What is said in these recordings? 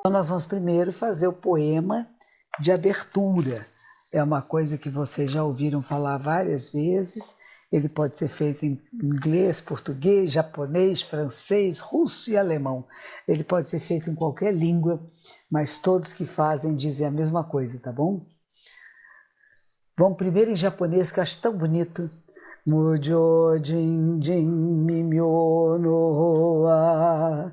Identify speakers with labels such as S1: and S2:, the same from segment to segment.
S1: Então nós vamos primeiro fazer o poema de abertura. É uma coisa que vocês já ouviram falar várias vezes. Ele pode ser feito em inglês, português, japonês, francês, russo e alemão. Ele pode ser feito em qualquer língua, mas todos que fazem dizem a mesma coisa, tá bom? Vamos primeiro em japonês, que eu acho tão bonito. Mujo jin jin mimyo no wa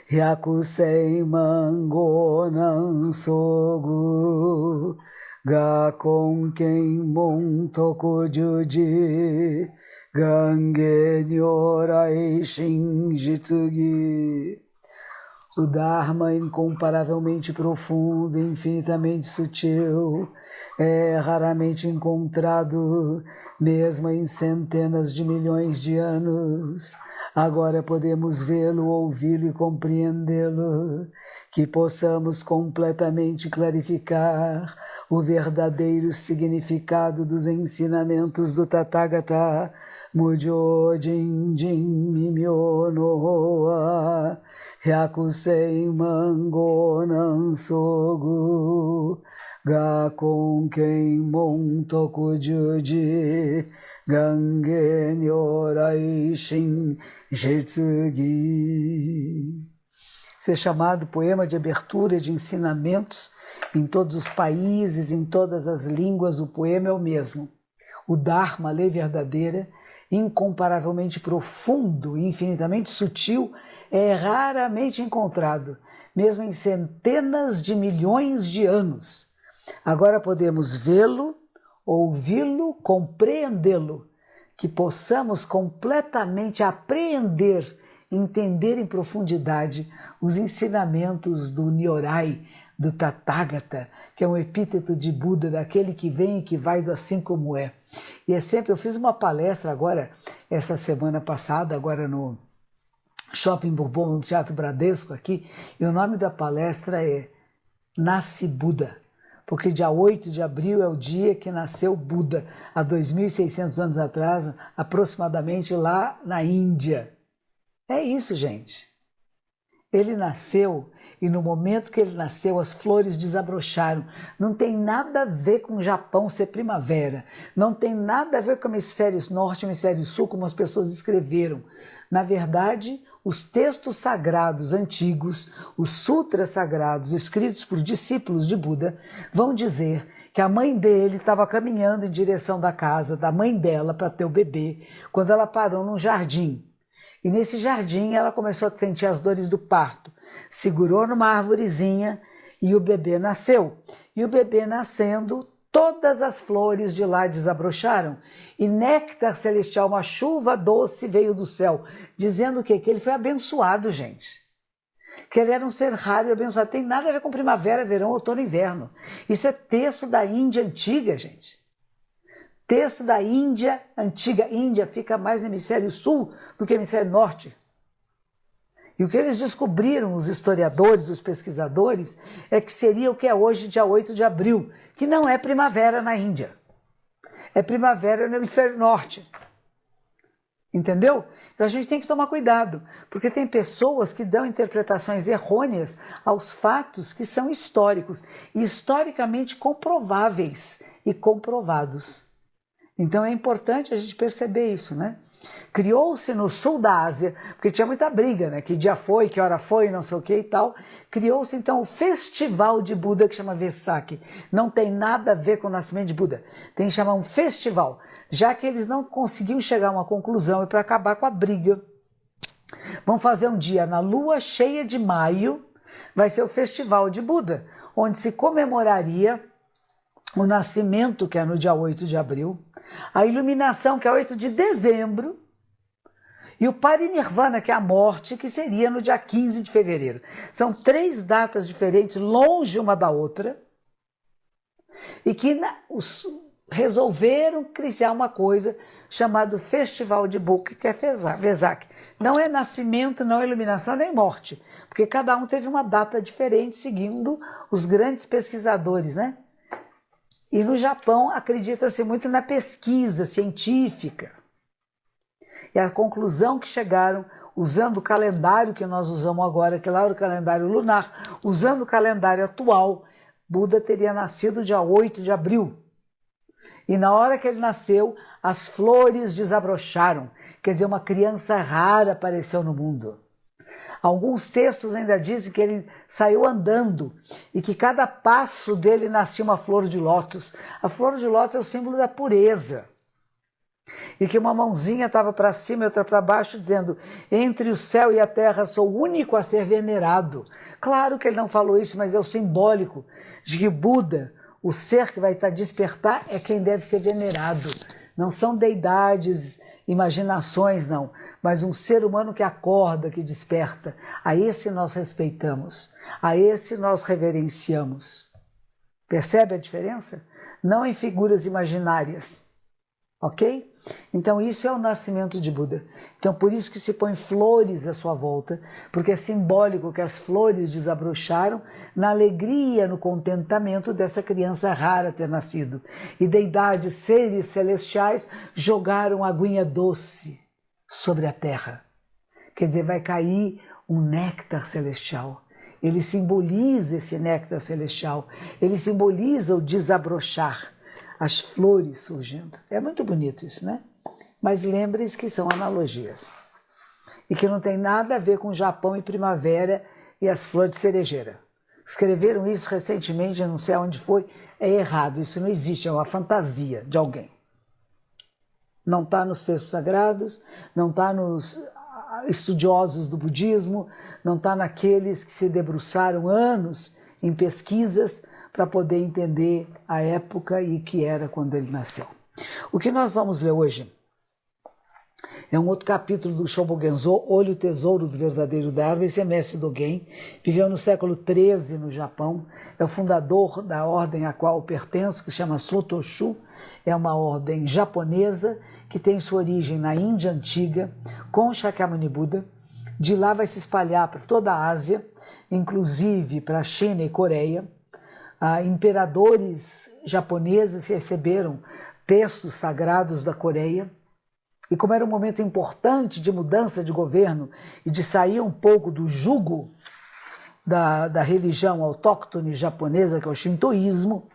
S1: hyakusei mango nan sogu ga konken mon tokujuji gange nyorai shinjitsugi. O Dharma incomparavelmente profundo, infinitamente sutil, é raramente encontrado, mesmo em centenas de milhões de anos. Agora podemos vê-lo, ouvi-lo e compreendê-lo, que possamos completamente clarificar o verdadeiro significado dos ensinamentos do Tathagata. Mujo jin jin mimyo no wa hyakusei mango nan sogu ga konken mon tokujuji gange nyorai shin jitsugi. Isso é chamado poema de abertura de ensinamentos em todos os países, em todas as línguas. O poema é o mesmo. O Dharma, a lei verdadeira, incomparavelmente profundo e infinitamente sutil, é raramente encontrado, mesmo em centenas de milhões de anos. Agora podemos vê-lo, ouvi-lo, compreendê-lo, que possamos completamente apreender, entender em profundidade os ensinamentos do Nyorai, do Tathagata, que é um epíteto de Buda, daquele que vem e que vai do assim como é. E é sempre, eu fiz uma palestra agora, essa semana passada, agora no Shopping Bourbon, no Teatro Bradesco aqui, e o nome da palestra é Nasce Buda, porque dia 8 de abril é o dia que nasceu Buda, há 2.600 anos atrás, aproximadamente lá na Índia. É isso, gente. Ele nasceu e no momento que ele nasceu as flores desabrocharam. Não tem nada a ver com o Japão ser primavera. Não tem nada a ver com o hemisfério norte e o hemisfério sul, como as pessoas escreveram. Na verdade, os textos sagrados antigos, os sutras sagrados escritos por discípulos de Buda, vão dizer que a mãe dele estava caminhando em direção da casa da mãe dela para ter o bebê, quando ela parou num jardim. E nesse jardim ela começou a sentir as dores do parto. Segurou numa arvorezinha e o bebê nasceu. E o bebê nascendo, todas as flores de lá desabrocharam. E néctar celestial, uma chuva doce veio do céu, dizendo o quê? Que ele foi abençoado, gente. Que ele era um ser raro e abençoado. Tem nada a ver com primavera, verão, outono e inverno. Isso é texto da Índia antiga, gente. Texto da Índia antiga. Índia fica mais no hemisfério sul do que no hemisfério norte. E o que eles descobriram, os historiadores, os pesquisadores, é que seria o que é hoje, dia 8 de abril, que não é primavera na Índia. É primavera no hemisfério norte. Entendeu? Então a gente tem que tomar cuidado, porque tem pessoas que dão interpretações errôneas aos fatos que são históricos e historicamente comprováveis e comprovados. Então é importante a gente perceber isso, né? Criou-se no sul da Ásia, porque tinha muita briga, né? Que dia foi, que hora foi, não sei o que e tal. Criou-se então o festival de Buda, que chama Vesak. Não tem nada a ver com o nascimento de Buda. Tem que chamar um festival, já que eles não conseguiam chegar a uma conclusão e para acabar com a briga. Vão fazer um dia na lua cheia de maio, vai ser o festival de Buda, onde se comemoraria o nascimento, que é no dia 8 de abril, a iluminação, que é 8 de dezembro, e o parinirvana, que é a morte, que seria no dia 15 de fevereiro. São 3 datas diferentes, longe uma da outra, e que resolveram criar uma coisa chamada Festival de Buda, que é Vesak. Não é nascimento, não é iluminação, nem morte, porque cada um teve uma data diferente, seguindo os grandes pesquisadores, né? E no Japão acredita-se muito na pesquisa científica. E a conclusão que chegaram, usando o calendário que nós usamos agora, que lá era o calendário lunar, usando o calendário atual, Buda teria nascido dia 8 de abril. E na hora que ele nasceu, as flores desabrocharam. Quer dizer, uma criança rara apareceu no mundo. Alguns textos ainda dizem que ele saiu andando e que cada passo dele nascia uma flor de lótus. A flor de lótus é o símbolo da pureza. E que uma mãozinha estava para cima e outra para baixo, dizendo: entre o céu e a terra sou o único a ser venerado. Claro que ele não falou isso, mas é o simbólico de que Buda, o ser que vai estar despertar, é quem deve ser venerado. Não são deidades, imaginações, não, mas um ser humano que acorda, que desperta. A esse nós respeitamos, a esse nós reverenciamos. Percebe a diferença? Não em figuras imaginárias, ok? Então isso é o nascimento de Buda. Então por isso que se põe flores à sua volta, porque é simbólico que as flores desabrocharam na alegria, no contentamento dessa criança rara ter nascido. E deidades, seres celestiais jogaram aguinha doce sobre a terra. Quer dizer, vai cair um néctar celestial. Ele simboliza esse néctar celestial, ele simboliza o desabrochar, as flores surgindo. É muito bonito isso, né? Mas lembrem-se que são analogias. E que não tem nada a ver com Japão e primavera e as flores de cerejeira. Escreveram isso recentemente, não sei onde foi, é errado, isso não existe, é uma fantasia de alguém. Não está nos textos sagrados, não está nos estudiosos do budismo, não está naqueles que se debruçaram anos em pesquisas para poder entender a época e o que era quando ele nasceu. O que nós vamos ler hoje é um outro capítulo do Shobogenzo, Olhe o Tesouro do Verdadeiro Dharma. Esse é mestre Dogen, viveu no século XIII no Japão, é o fundador da ordem a qual eu pertenço, que se chama Sotoshu, é uma ordem japonesa que tem sua origem na Índia Antiga, com Shakyamuni Buda. De lá vai se espalhar para toda a Ásia, inclusive para a China e Coreia. Imperadores japoneses receberam textos sagrados da Coreia, e como era um momento importante de mudança de governo e de sair um pouco do jugo da religião autóctone japonesa, que é o shintoísmo,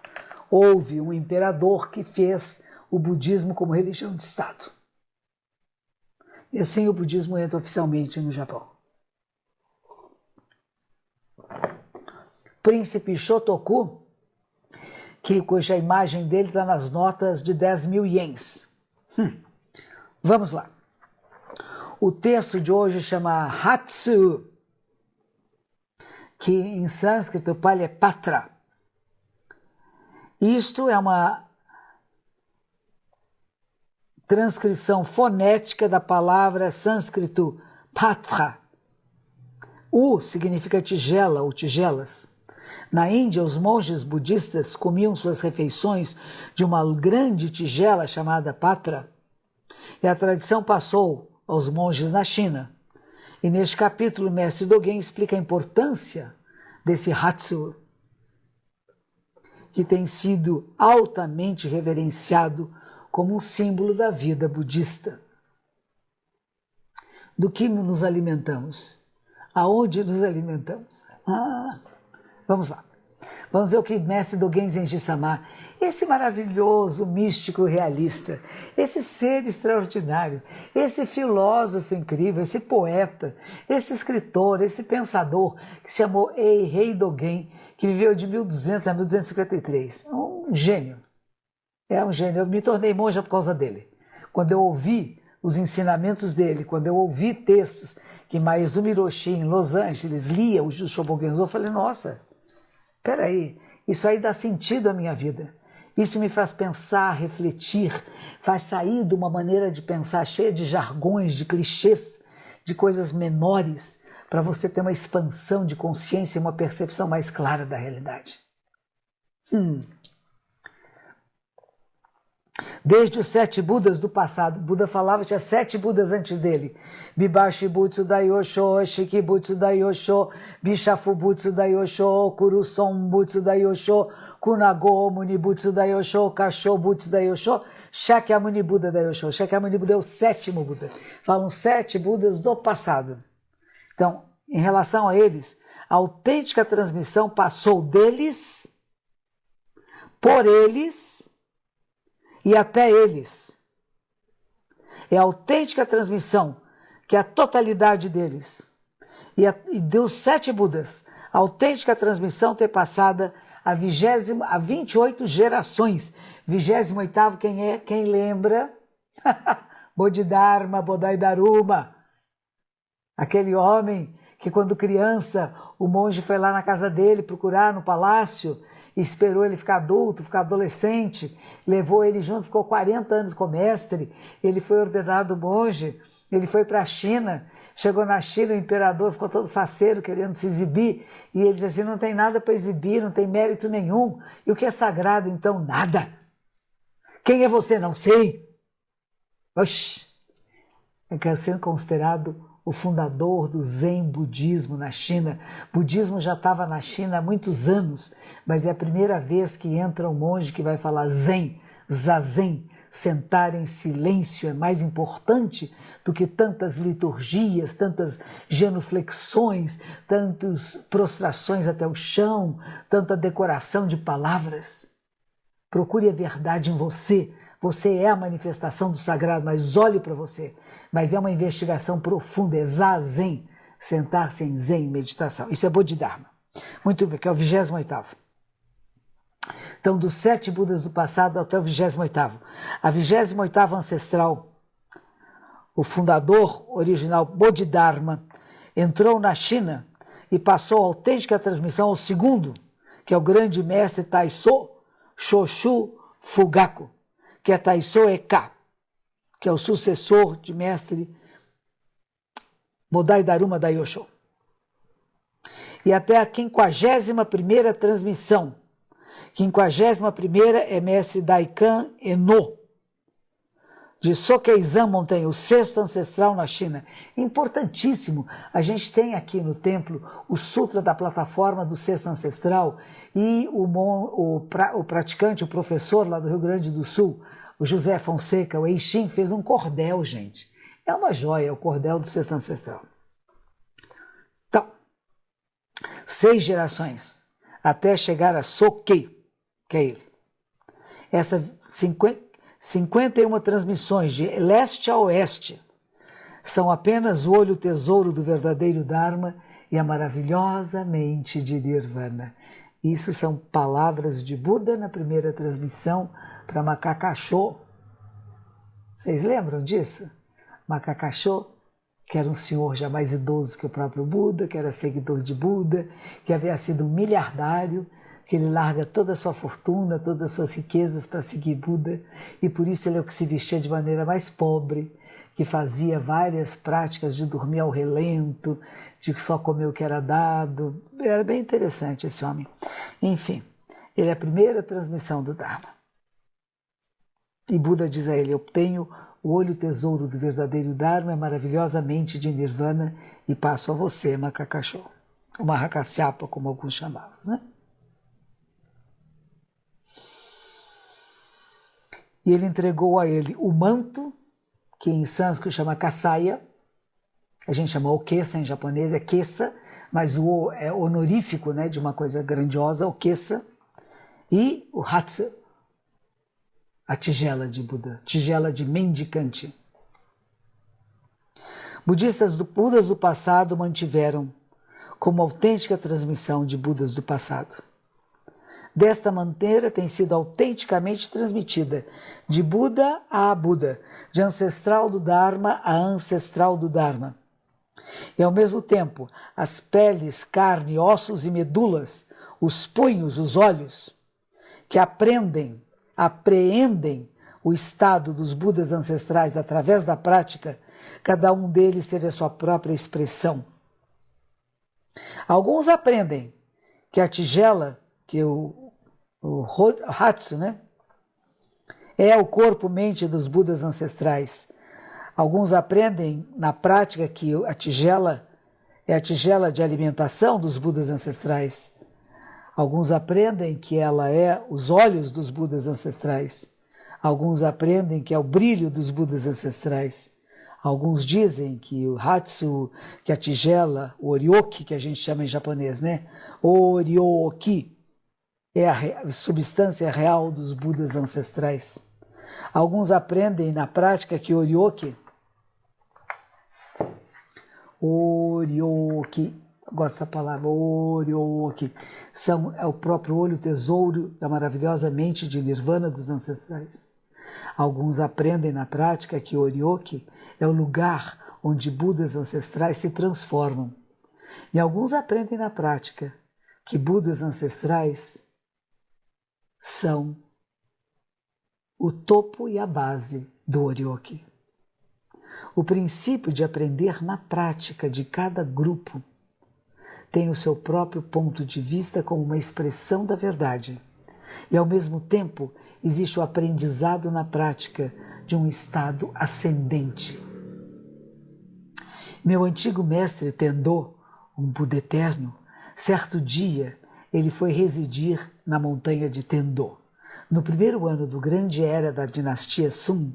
S1: houve um imperador que fez o budismo como religião de Estado. E assim o budismo entra oficialmente no Japão. Príncipe Shotoku, cuja imagem dele está nas notas de 10.000 ienes. Vamos lá. O texto de hoje chama Hatsu, que em sânscrito Pali é Patra. Isto é uma transcrição fonética da palavra sânscrito Patra. U significa tigela ou tigelas. Na Índia, os monges budistas comiam suas refeições de uma grande tigela chamada Patra, e a tradição passou aos monges na China. E neste capítulo, o mestre Dogen explica a importância desse Hatsu, que tem sido altamente reverenciado como um símbolo da vida budista. Do que nos alimentamos? Aonde nos alimentamos? Vamos lá. Vamos ver o que o mestre Dogen Zenji-sama, esse maravilhoso místico realista, esse ser extraordinário, esse filósofo incrível, esse poeta, esse escritor, esse pensador que se chamou Eihei Dogen, que viveu de 1200 a 1253. Um gênio. É um gênio. Eu me tornei monja por causa dele. Quando eu ouvi os ensinamentos dele, quando eu ouvi textos que Maezumi Hiroshi, em Los Angeles, lia o Shobogenzo, eu falei, nossa, peraí, isso aí dá sentido à minha vida. Isso me faz pensar, refletir, faz sair de uma maneira de pensar cheia de jargões, de clichês, de coisas menores, para você ter uma expansão de consciência e uma percepção mais clara da realidade. Desde os 7 Budas do passado, Buda falava, tinha 7 Budas antes dele. Bibashi Butsu Daiyosho, Shiki Butsu Daiyosho, Bishafu Butsu Daiyosho, Kuruson Butsu Daiyosho, Kunago Muni Butsu Daiyosho, Kasho Butsu Daiyosho. Shakyamuni Buda Dayosho. Shakyamuni Buda é o 7º Buda. Falam 7 Budas do passado. Então, em relação a eles, a autêntica transmissão passou deles, por eles e até eles. É a autêntica transmissão que é a totalidade deles. E dos 7 Budas, a autêntica transmissão ter passada a 28 gerações. 28º, quem é? Quem lembra? Bodhidharma, Bodhidharma. Aquele homem que quando criança, o monge foi lá na casa dele procurar no palácio, esperou ele ficar adulto, ficar adolescente, levou ele junto, ficou 40 anos com o mestre, ele foi ordenado monge, ele foi para a China, chegou na China, o imperador ficou todo faceiro, querendo se exibir, e ele disse assim, não tem nada para exibir, não tem mérito nenhum, e o que é sagrado então? Nada. Quem é você? Não sei. Oxi. É sendo considerado o fundador do Zen budismo na China. O budismo já estava na China há muitos anos, mas é a primeira vez que entra um monge que vai falar Zen, Zazen. Sentar em silêncio é mais importante do que tantas liturgias, tantas genuflexões, tantas prostrações até o chão, tanta decoração de palavras. Procure a verdade em você. Você é a manifestação do sagrado, mas olhe para você. Mas é uma investigação profunda, é Zazen, sentar-se em Zen, meditação. Isso é Bodhidharma. Muito bem, que é o 28º. Então, dos 7 Budas do passado até o 28º. A 28ª ancestral, o fundador original Bodhidharma, entrou na China e passou a autêntica transmissão ao 2º, que é o grande mestre Taiso Shoshu Fugaku, que é Taiso Eka, que é o sucessor de mestre Bodhidharma Dayosho. E até a 51ª transmissão. 51ª é mestre Daikan Eno, de Sokeizan Montanha, o 6º ancestral na China. Importantíssimo. A gente tem aqui no templo o Sutra da Plataforma do 6º ancestral e o praticante, o professor lá do Rio Grande do Sul, o José Fonseca, o Eixim, fez um cordel, gente. É uma joia, o cordel do 6º ancestral. Então, 6 gerações, até chegar a Sokei, que é ele. Essas 51 transmissões de leste a oeste são apenas o olho tesouro do verdadeiro Dharma e a maravilhosa mente de Nirvana. Isso são palavras de Buda na primeira transmissão para Makakasho. Vocês lembram disso? Makakasho, que era um senhor já mais idoso que o próprio Buda, que era seguidor de Buda, que havia sido um miliardário, que ele larga toda a sua fortuna, todas as suas riquezas para seguir Buda, e por isso ele é o que se vestia de maneira mais pobre, que fazia várias práticas de dormir ao relento, de só comer o que era dado. Era bem interessante esse homem. Enfim, ele é a primeira transmissão do Dharma. E Buda diz a ele, eu tenho o olho tesouro do verdadeiro Dharma, é maravilhosamente de Nirvana, e passo a você, Makakasho. O Mahakasyapa, como alguns chamavam, né? E ele entregou a ele o manto, que em sânscrito chama Kasaya, a gente chama Okesa em japonês, é Kesa, mas o O é honorífico, né, de uma coisa grandiosa, Okesa, e o Hatsu, a tigela de Buda, tigela de mendicante. Budas do passado mantiveram como autêntica transmissão de Budas do passado. Desta maneira tem sido autenticamente transmitida de Buda a Buda, de ancestral do Dharma a ancestral do Dharma. E ao mesmo tempo, as peles, carne, ossos e medulas, os punhos, os olhos, que apreendem o estado dos Budas ancestrais através da prática, cada um deles teve a sua própria expressão. Alguns aprendem que a tigela, que o Hatsu, né, é o corpo-mente dos Budas ancestrais. Alguns aprendem na prática que a tigela é a tigela de alimentação dos Budas ancestrais. Alguns aprendem que ela é os olhos dos Budas ancestrais. Alguns aprendem que é o brilho dos Budas ancestrais. Alguns dizem que o Hatsu, que a tigela, o Oryoki, que a gente chama em japonês, né? Oryoki é a substância real dos Budas ancestrais. Alguns aprendem na prática que Oryoki, eu gosto dessa palavra, Oryoki, é o próprio olho tesouro da maravilhosa mente de Nirvana dos ancestrais. Alguns aprendem na prática que Oryoki é o lugar onde Budas ancestrais se transformam. E alguns aprendem na prática que Budas ancestrais são o topo e a base do Oryoki. O princípio de aprender na prática de cada grupo tem o seu próprio ponto de vista como uma expressão da verdade. E, ao mesmo tempo, existe o aprendizado na prática de um estado ascendente. Meu antigo mestre Tendô, um Buda eterno, certo dia ele foi residir na montanha de Tendô. No primeiro ano do grande era da dinastia Sung,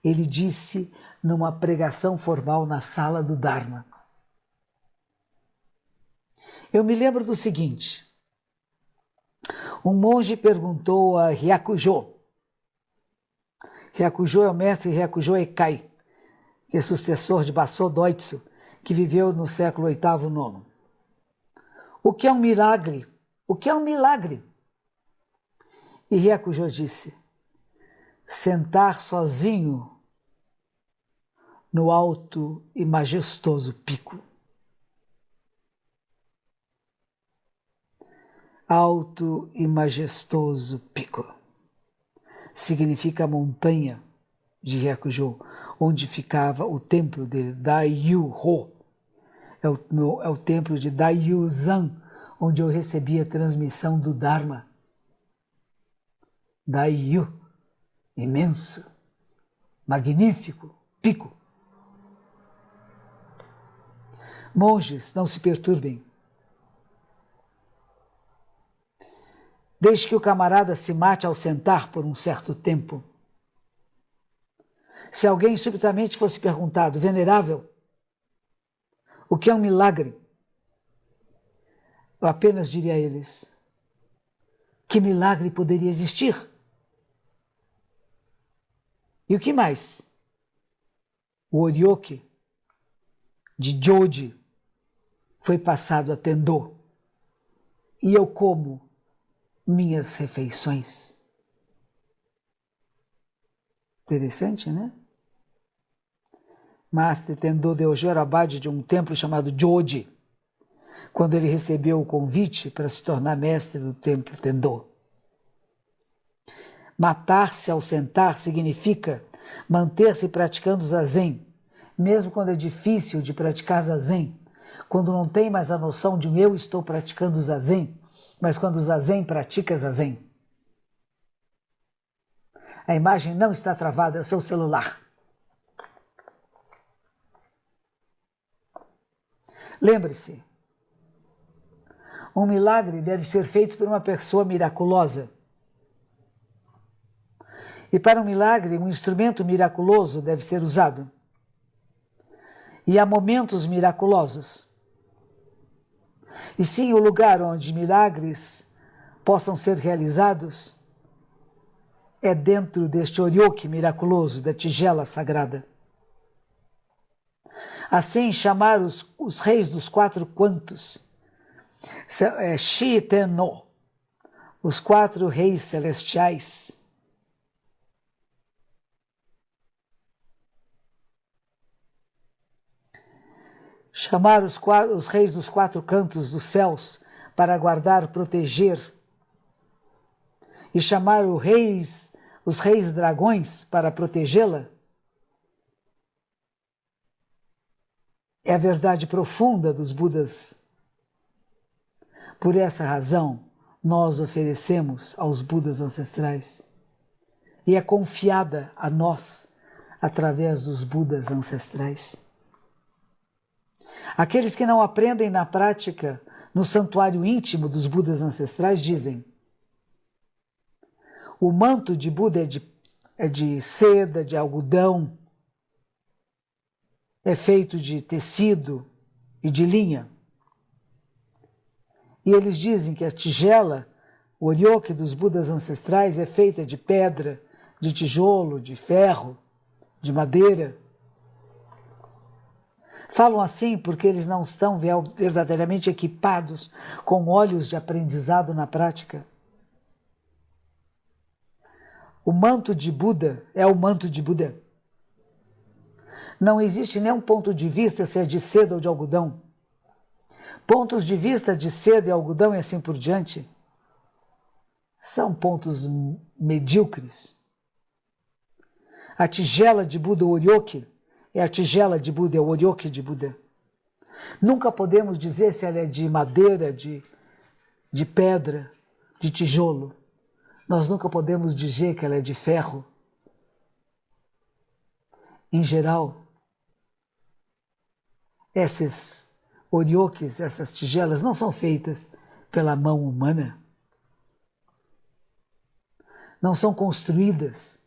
S1: ele disse numa pregação formal na sala do Dharma: eu me lembro do seguinte: um monge perguntou a Hyakujo. Hyakujo é o mestre Hyakujo Eikai, que é sucessor de Baso Doitsu, que viveu no século VIII e IX. O que é um milagre? O que é um milagre? E Hyakujo disse: sentar sozinho no alto e majestoso pico. Alto e majestoso pico significa a montanha de Hyakujo, onde ficava o templo de Daiyu-ho. É o templo de Daiyuzan, onde eu recebi a transmissão do Dharma. Daiyu, imenso, magnífico, pico. Monges, não se perturbem. Deixe que o camarada se mate ao sentar por um certo tempo. Se alguém subitamente fosse perguntado: venerável, o que é um milagre? Eu apenas diria a eles: que milagre poderia existir? E o que mais? O Oryoki de Joji foi passado a Tendô, e eu como minhas refeições. Interessante, né? Mestre Tendô deu Jorabade de um templo chamado Joji, quando ele recebeu o convite para se tornar mestre do templo Tendô. Matar-se ao sentar significa manter-se praticando zazen, mesmo quando é difícil de praticar zazen, quando não tem mais a noção de eu estou praticando zazen, mas quando o zazen pratica zazen. A imagem não está travada, é o seu celular. Lembre-se, um milagre deve ser feito por uma pessoa miraculosa. E para um milagre, um instrumento miraculoso deve ser usado. E há momentos miraculosos. E sim, o lugar onde milagres possam ser realizados é dentro deste Oryoki miraculoso, da tigela sagrada. Assim, chamar os reis dos 4 cantos, Shi-Ten-No, os 4 reis celestiais, chamar os reis dos 4 cantos dos céus para guardar, proteger, e chamar os reis dragões para protegê-la, é a verdade profunda dos Budas. Por essa razão, nós oferecemos aos Budas ancestrais, e é confiada a nós através dos Budas ancestrais. Aqueles que não aprendem na prática, no santuário íntimo dos Budas ancestrais, dizem: o manto de Buda é de é de seda, de algodão, é feito de tecido e de linha. E eles dizem que a tigela, o oryoke dos Budas ancestrais, é feita de pedra, de tijolo, de ferro, de madeira. Falam assim porque eles não estão verdadeiramente equipados com olhos de aprendizado na prática. O manto de Buda é o manto de Buda. Não existe nenhum ponto de vista se é de seda ou de algodão. Pontos de vista de seda e algodão e assim por diante são pontos medíocres. A tigela de Buda, o oryoke, é a tigela de Buda, é o oryoke de Buda. Nunca podemos dizer se ela é de madeira, de pedra, de tijolo. Nós nunca podemos dizer que ela é de ferro. Em geral, esses oryokes, essas tigelas, não são feitas pela mão humana. Não são construídas,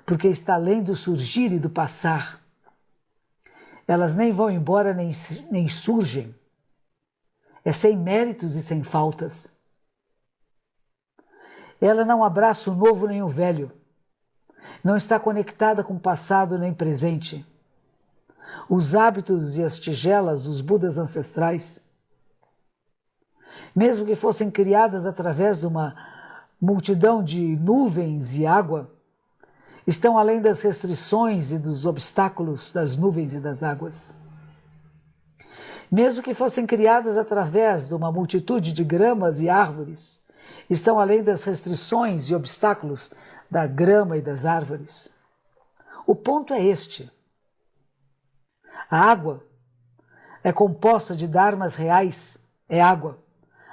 S1: porque está além do surgir e do passar. Elas nem vão embora, nem surgem. É sem méritos e sem faltas. Ela não abraça o novo nem o velho. Não está conectada com o passado nem presente. Os hábitos e as tigelas dos Budas ancestrais, mesmo que fossem criadas através de uma multidão de nuvens e água, estão além das restrições e dos obstáculos das nuvens e das águas. Mesmo que fossem criadas através de uma multitude de gramas e árvores, estão além das restrições e obstáculos da grama e das árvores. O ponto é este. A água é composta de dharmas reais, é água.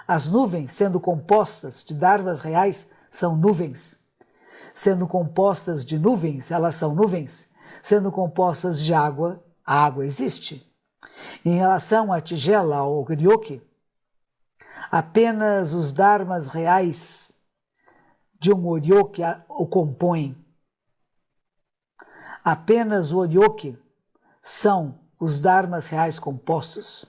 S1: As nuvens, sendo compostas de dharmas reais, são nuvens. Sendo compostas de nuvens, elas são nuvens. Sendo compostas de água, a água existe. Em relação à tigela, ao oryoke, apenas os dharmas reais de um oryoke o compõem. Apenas o oryoke são os dharmas reais compostos.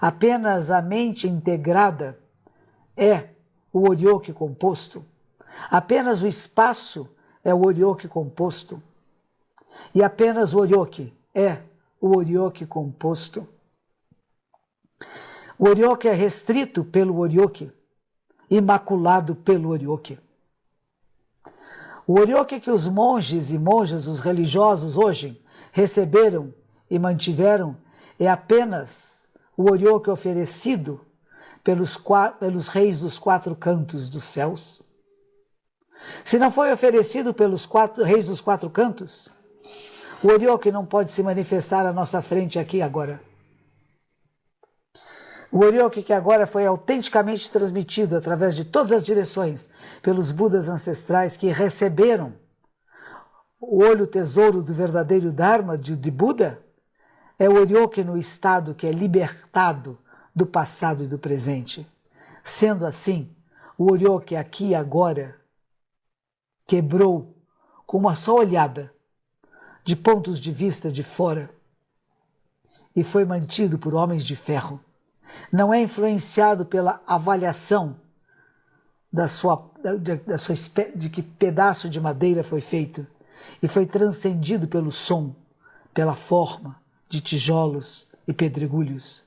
S1: Apenas a mente integrada é o oryoke composto. Apenas o espaço é o oryoke composto. E apenas o oryoke é o oryoke composto. O oryoke é restrito pelo oryoke, imaculado pelo oryoke. O oryoke que os monges e monjas, os religiosos hoje, receberam e mantiveram é apenas o oryoke oferecido pelos reis dos quatro cantos dos céus. Se não foi oferecido pelos reis dos quatro cantos, o oryoke não pode se manifestar à nossa frente aqui agora. O oryoke que agora foi autenticamente transmitido através de todas as direções pelos Budas ancestrais que receberam o olho tesouro do verdadeiro Dharma de Buda, é o oryoke no estado que é libertado do passado e do presente. Sendo assim, o oryoke aqui e agora quebrou com uma só olhada de pontos de vista de fora e foi mantido por homens de ferro. Não é influenciado pela avaliação de que pedaço de madeira foi feito e foi transcendido pelo som, pela forma de tijolos e pedregulhos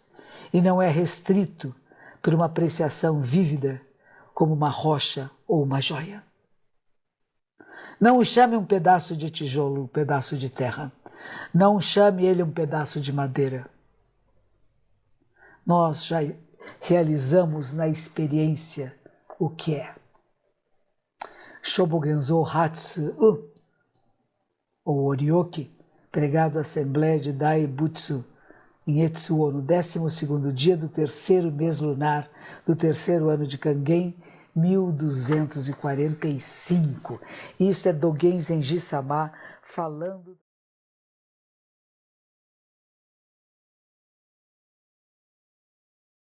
S1: e não é restrito por uma apreciação vívida como uma rocha ou uma joia. Não o chame um pedaço de tijolo, um pedaço de terra. Não chame ele um pedaço de madeira. Nós já realizamos na experiência o que é. Shobogenzo Hatsu, ou oryoke, pregado à Assembleia de Daibutsu, em Etsuo, no 12º dia do terceiro mês lunar do terceiro ano de Kangen, 1245. Isso é Dogen Zenji Sama falando...